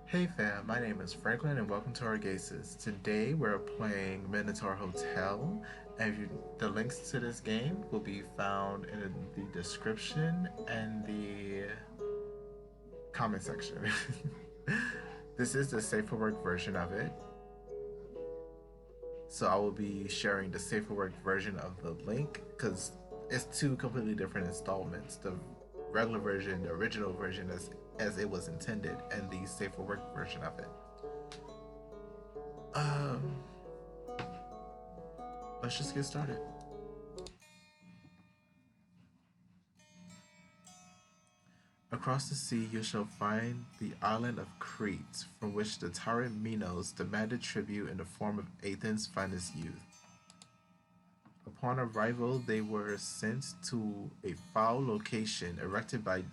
Hey fam, my name is Franklin and welcome to Orgaysis. Today we're playing Minotaur Hotel, and the links to this game will be found in the description and the comment section. This is the safe for work version of it, so I will be sharing the safe for work version of the link because it's two completely different installments. The regular version, the original version as it was intended, and the safe for work version of it. Um, let's just get started. Across the sea you shall find the island of Crete, from which the tyrant Minos demanded tribute in the form of Athens' finest youth. Upon arrival, they were sent to a foul location erected by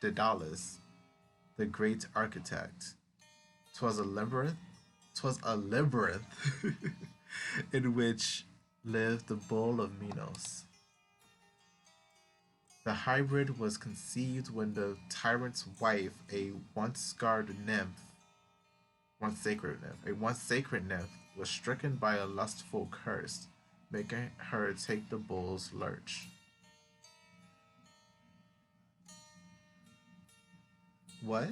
Daedalus, the great architect. 'Twas a labyrinth. 'Twas a labyrinth in which lived the bull of Minos. The hybrid was conceived when the tyrant's wife, a once scarred nymph, a once sacred nymph, was stricken by a lustful curse, making her take the bull's lurch. What?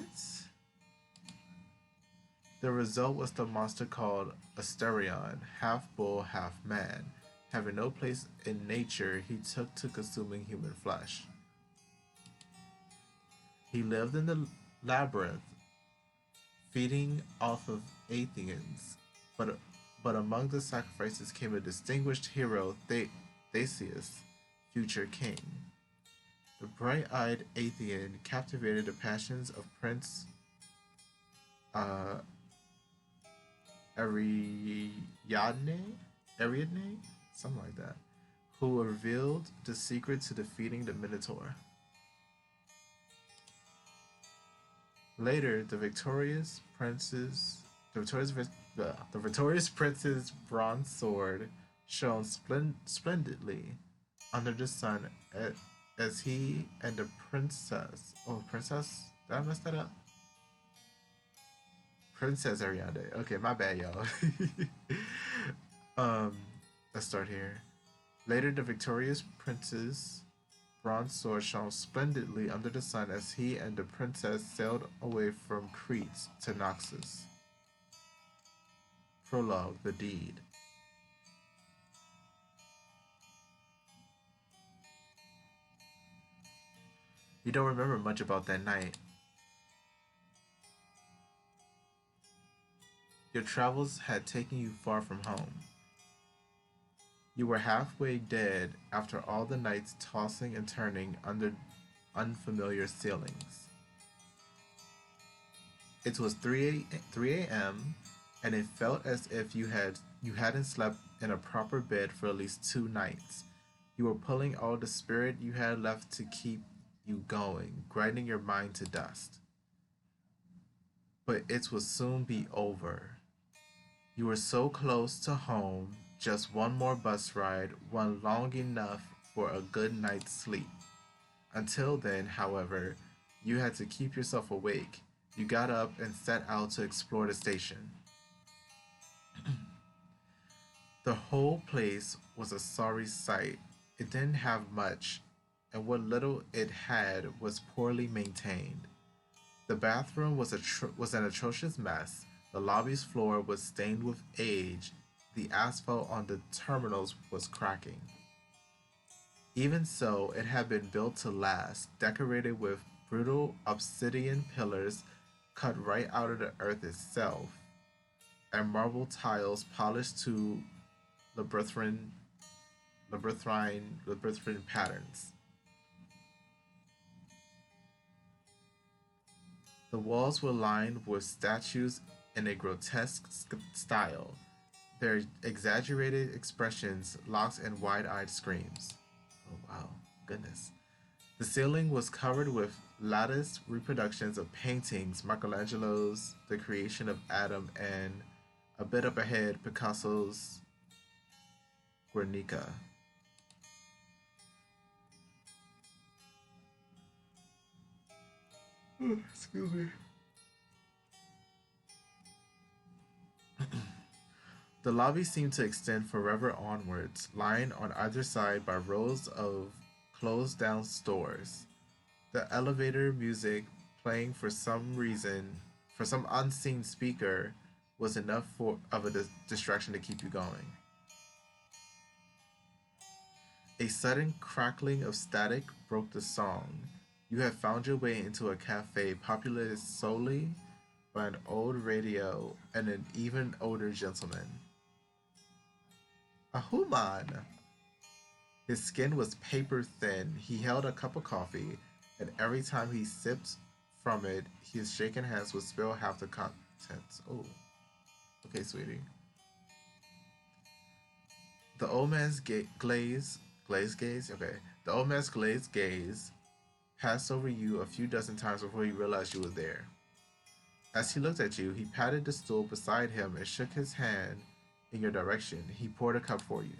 The result was the monster called Asterion, half bull, half man. Having no place in nature, he took to consuming human flesh. He lived in the labyrinth, feeding off of Athenians, but among the sacrifices came a distinguished hero, Theseus, future king. The bright-eyed Athenian captivated the passions of Prince uh, Ariadne, Ariadne, something like that, who revealed the secret to defeating the Minotaur. Later, the victorious, the victorious prince's bronze sword shone splendidly under the sun as he and the princess. Oh, princess? Did I mess that up? Princess Ariadne. Okay, my bad, y'all. um, let's start here. Later, the victorious prince's bronze sword shone splendidly under the sun as he and the princess sailed away from Crete to Naxos. Prologue: The Deed. You don't remember much about that night. Your travels had taken you far from home. You were halfway dead after all the nights tossing and turning under unfamiliar ceilings. It was 3 a.m. and it felt as if you hadn't slept in a proper bed for at least 2 nights. You were pulling all the spirit you had left to keep you going, grinding your mind to dust. But it would soon be over. You were so close to home, just one more bus ride, one long enough for a good night's sleep. Until then, however, you had to keep yourself awake. You got up and set out to explore the station. The whole place was a sorry sight. It didn't have much, and what little it had was poorly maintained. The bathroom was an atrocious mess. The lobby's floor was stained with age. The asphalt on the terminals was cracking. Even so, it had been built to last, decorated with brutal obsidian pillars cut right out of the earth itself, and marble tiles polished to labyrinthine, labyrinthine patterns. The walls were lined with statues in a grotesque style, their exaggerated expressions locked in wide-eyed screams. Oh wow, goodness. The ceiling was covered with latticed reproductions of paintings, Michelangelo's The Creation of Adam, and a bit up ahead, Picasso's Guernica. Excuse me. The lobby seemed to extend forever onwards, lined on either side by rows of closed down stores. The elevator music playing for some unseen speaker, was enough of a distraction to keep you going. A sudden crackling of static broke the song. You had found your way into a cafe populated solely by an old radio and an even older gentleman. A human! His skin was paper thin. He held a cup of coffee, and every time he sipped from it, his shaking hands would spill half the contents. Oh, okay, sweetie. The old man's glazed gaze? Okay. The old man's glazed gaze passed over you a few dozen times before he realized you were there. As he looked at you, he patted the stool beside him and shook his hand in your direction. He poured a cup for you.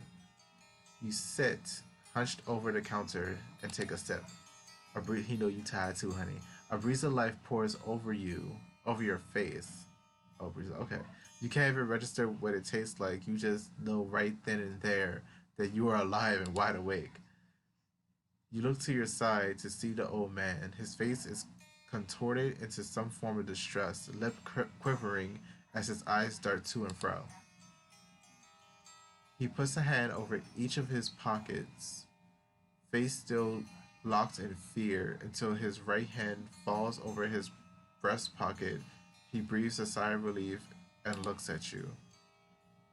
You sit, hunched over the counter, and take a sip. He know you tired too, honey. A breeze of life pours over you, over your face. Oh, breeze. Okay. You can't even register what it tastes like. You just know right then and there that you are alive and wide awake. You look to your side to see the old man. His face is contorted into some form of distress, lip quivering as his eyes dart to and fro. He puts a hand over each of his pockets, face still locked in fear, until his right hand falls over his breast pocket. He breathes a sigh of relief and looks at you.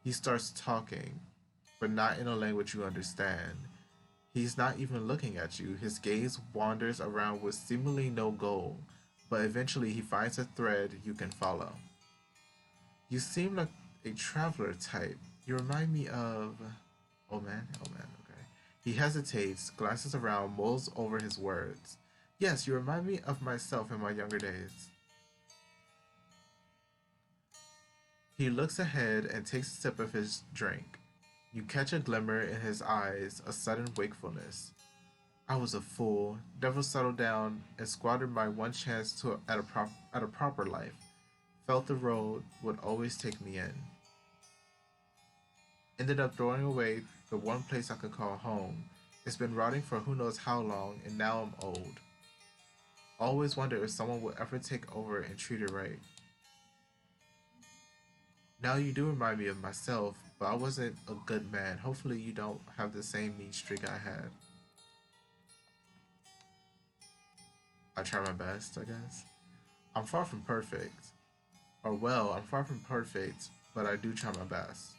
He starts talking, but not in a language you understand. He's not even looking at you. His gaze wanders around with seemingly no goal, but eventually he finds a thread you can follow. You seem like a traveler type. You remind me of... Oh man, okay. He hesitates, glances around, mulls over his words. Yes, you remind me of myself in my younger days. He looks ahead and takes a sip of his drink. You catch a glimmer in his eyes, a sudden wakefulness. I was a fool, never settled down, and squandered my one chance at a proper life. Felt the road would always take me in. Ended up throwing away the one place I could call home. It's been rotting for who knows how long, and now I'm old. Always wonder if someone would ever take over and treat it right. Now you do remind me of myself, but I wasn't a good man. Hopefully you don't have the same mean streak I had. I try my best, I guess. I'm far from perfect. I'm far from perfect, but I do try my best.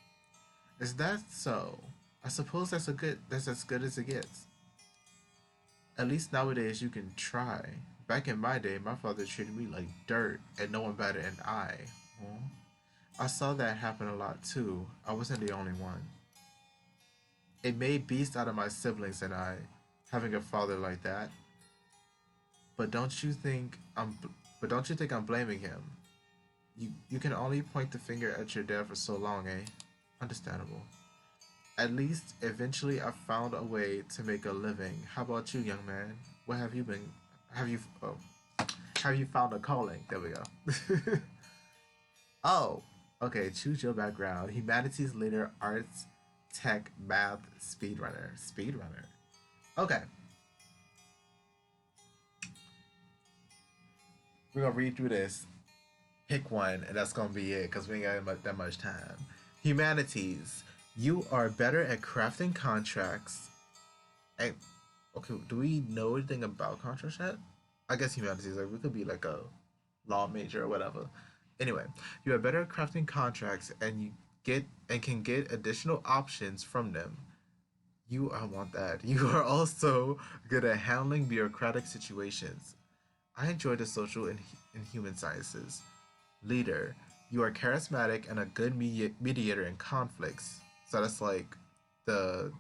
Is that so? I suppose that's as good as it gets. At least nowadays you can try. Back in my day, my father treated me like dirt and no one better than I. Huh? I saw that happen a lot too. I wasn't the only one. It made beasts out of my siblings and I, having a father like that. But don't you think I'm blaming him? You can only point the finger at your dad for so long, eh? Understandable. At least eventually I found a way to make a living. How about you, young man? What have you been have you found a calling? There we go. Oh, okay, choose your background. Humanities, later arts, tech, math, speedrunner. Speedrunner. Okay. We're gonna read through this. Pick one, and that's gonna be it, because we ain't got that much time. Humanities. You are better at crafting contracts. And okay, do we know anything about contracts yet? I guess humanities, like we could be like a law major or whatever. Anyway, you are better at crafting contracts and can get additional options from them. I want that. You are also good at handling bureaucratic situations. I enjoy the social and human sciences. Leader, you are charismatic and a good mediator in conflicts. So that's like the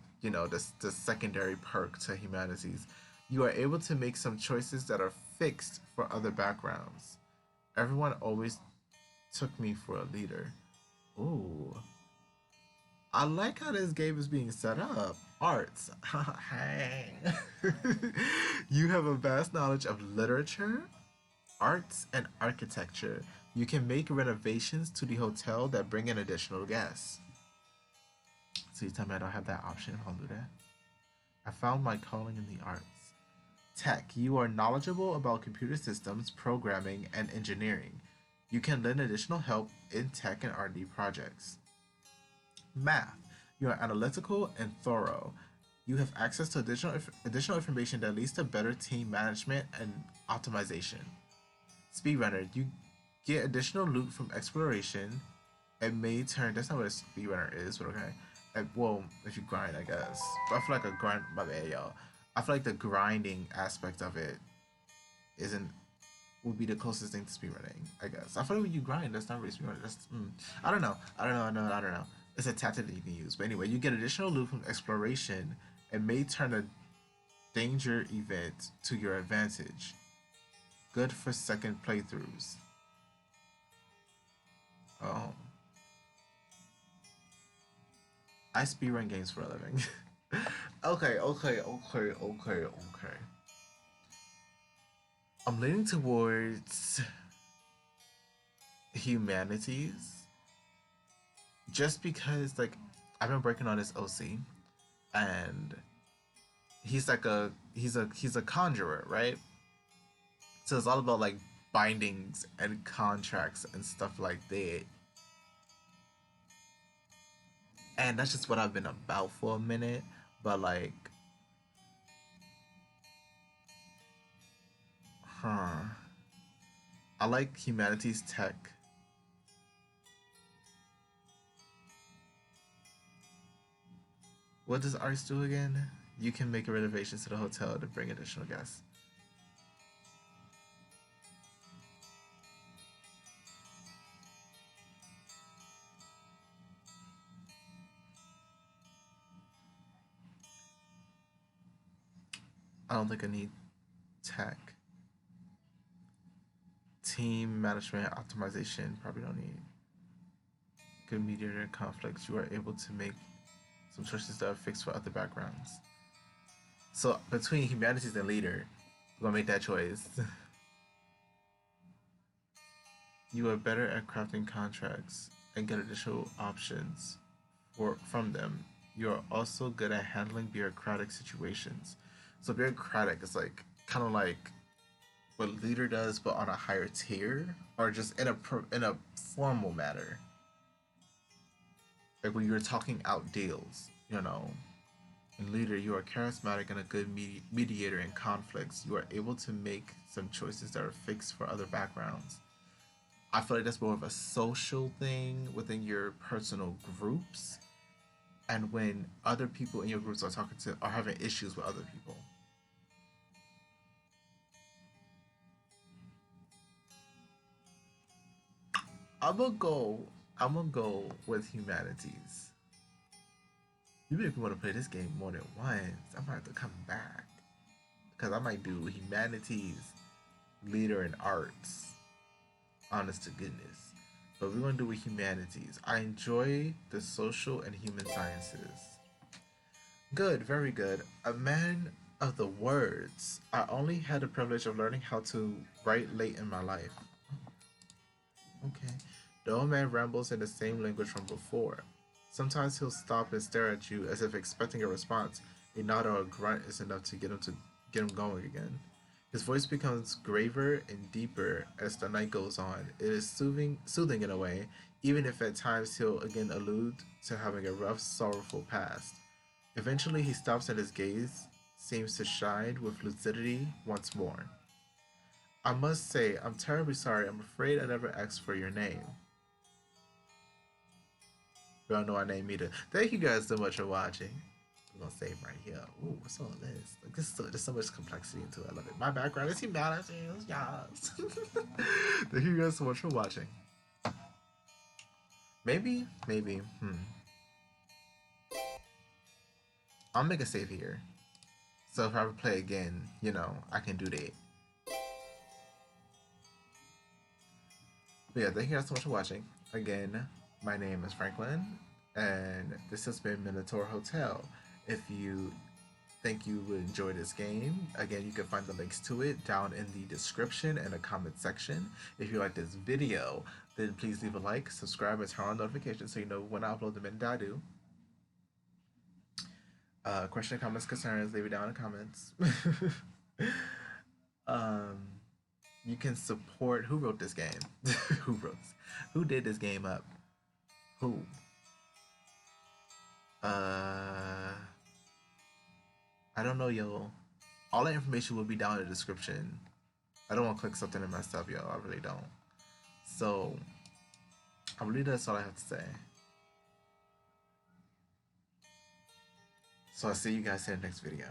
secondary perk to humanities. You are able to make some choices that are fixed for other backgrounds. Everyone always took me for a leader. Ooh. I like how this game is being set up. Arts. Hey. You have a vast knowledge of literature, arts, and architecture. You can make renovations to the hotel that bring in additional guests. So you tell me I don't have that option if I'll do that? I found my calling in the arts. Tech. You are knowledgeable about computer systems, programming, and engineering. You can lend additional help in tech and R&D projects. Math. You are analytical and thorough. You have access to additional information that leads to better team management and optimization. Speedrunner. You get additional loot from exploration. It may turn. That's not what a speedrunner is, but okay. Well, if you grind, I guess. But I feel like a grind. My bad, y'all. I feel like the grinding aspect of it isn't would be the closest thing to speedrunning, I guess. I feel like when you grind, that's not really speedrunning. That's I don't know. I don't know. It's a tactic that you can use. But anyway, you get additional loot from exploration and may turn a danger event to your advantage. Good for second playthroughs. Oh. I speedrun games for a living. Okay. I'm leaning towards humanities just because like I've been working on this OC and he's a conjurer, right? So it's all about like bindings and contracts and stuff like that. And that's just what I've been about for a minute. But like, huh. I like humanities tech. What does arts do again? You can make a reservation to the hotel to bring additional guests. I don't think I need tech. Team management optimization, probably don't need. Good mediator conflicts. You are able to make some choices that are fixed for other backgrounds. So between humanities and leader, I'm gonna make that choice. You are better at crafting contracts and get additional options from them. You are also good at handling bureaucratic situations. So bureaucratic is like kind of like what leader does, but on a higher tier, or just in a formal manner. Like when you're talking out deals, you know. In leader, you are charismatic and a good mediator in conflicts. You are able to make some choices that are fixed for other backgrounds. I feel like that's more of a social thing within your personal groups, and when other people in your groups are having issues with other people. I'm gonna go. I'm gonna go with humanities. Even if you want to play this game more than once, I might have to come back because I might do humanities, leader, and arts. Honest to goodness, but we're gonna do with humanities. I enjoy the social and human sciences. Good, very good. A man of the words. I only had the privilege of learning how to write late in my life. Okay. The old man rambles in the same language from before. Sometimes he'll stop and stare at you as if expecting a response. A nod or a grunt is enough to get him going again. His voice becomes graver and deeper as the night goes on. It is soothing in a way, even if at times he'll again allude to having a rough, sorrowful past. Eventually, he stops and his gaze seems to shine with lucidity once more. I must say, I'm terribly sorry. I'm afraid I never asked for your name. We don't know our name either. Thank you guys so much for watching. I'm gonna save right here. Ooh, what's all this? Like there's so much complexity into it. I love it. My background is humanities, yes. Thank you guys so much for watching. Maybe. I'll make a save here. So if I ever play again, I can do that. But yeah, thank you guys so much for watching. Again, my name is Franklin, and this has been Minotaur Hotel. If you think you would enjoy this game, again, you can find the links to it down in the description and the comment section. If you like this video, then please leave a like, subscribe, and turn on notifications so you know when I upload them and I do. Question, comments, concerns, leave it down in the comments. um, you can support. Who wrote this game? Who wrote this? Who did this game up? Who? I don't know, yo. All that information will be down in the description. I don't want to click something and mess up, yo. I really don't. So, I believe that's all I have to say. So I'll see you guys in the next video.